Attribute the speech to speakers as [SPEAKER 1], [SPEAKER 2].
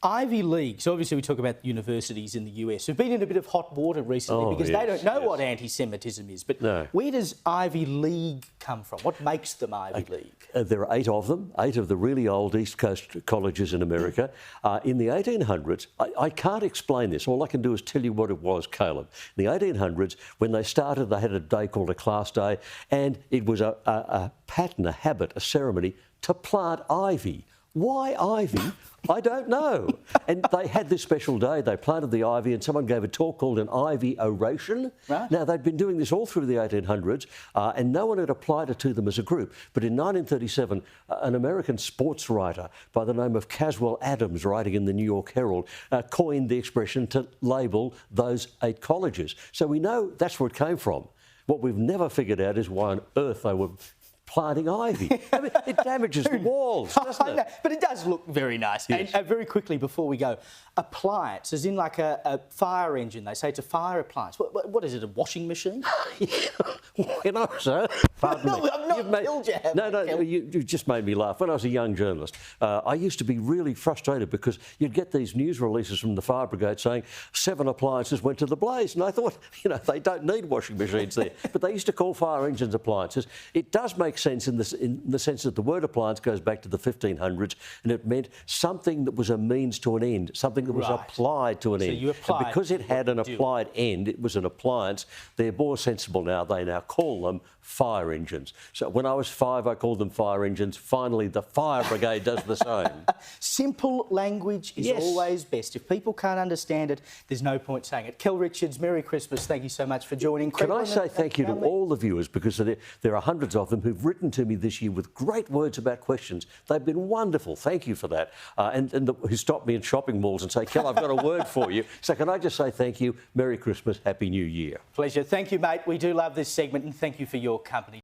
[SPEAKER 1] Ivy League. So obviously we talk about universities in the US who've been in a bit of hot water recently because they don't know what anti-Semitism is. But where does Ivy League come from? What makes them Ivy League?
[SPEAKER 2] There are 8 of them, 8 of the really old East Coast colleges in America. In the 1800s, I can't explain this. All I can do is tell you what it was, Caleb. In the 1800s, when they started, they had a day called a class day, and it was a pattern, a habit, a ceremony to plant ivy. Why ivy? I don't know. And they had this special day. They planted the ivy and someone gave a talk called an ivy oration. Right. Now, they'd been doing this all through the 1800s and no one had applied it to them as a group. But in 1937, an American sportswriter by the name of Caswell Adams, writing in the New York Herald, coined the expression to label those 8 colleges. So we know that's where it came from. What we've never figured out is why on earth they were planting ivy. I mean, it damages the walls, doesn't it?
[SPEAKER 1] But it does look very nice. Yes. And very quickly before we go, appliance, as in like a fire engine. They say it's a fire appliance. What is it, a washing machine?
[SPEAKER 2] You know, sir. Pardon me.
[SPEAKER 1] I've not killed you.
[SPEAKER 2] No, you just made me laugh. When I was a young journalist, I used to be really frustrated because you'd get these news releases from the fire brigade saying 7 appliances went to the blaze. And I thought, you know, they don't need washing machines there. But they used to call fire engines appliances. It does make sense in the sense that the word appliance goes back to the 1500s and it meant something that was a means to an end, something that was applied to an end. And because it had an applied end, it was an appliance, they're more sensible now. They now call them fire engines. So when I was 5, I called them fire engines. Finally, the fire brigade does the same.
[SPEAKER 1] Simple language is always best. If people can't understand it, there's no point saying it. Kel Richards, Merry Christmas. Thank you so much for joining.
[SPEAKER 2] Can I say thank you to all the viewers, because there are hundreds of them who've written to me this year with great words about questions. They've been wonderful. Thank you for that. Who stopped me in shopping malls and say, Kel, I've got a word for you. So can I just say thank you, Merry Christmas, Happy New Year.
[SPEAKER 1] Pleasure. Thank you, mate. We do love this segment and thank you for your company.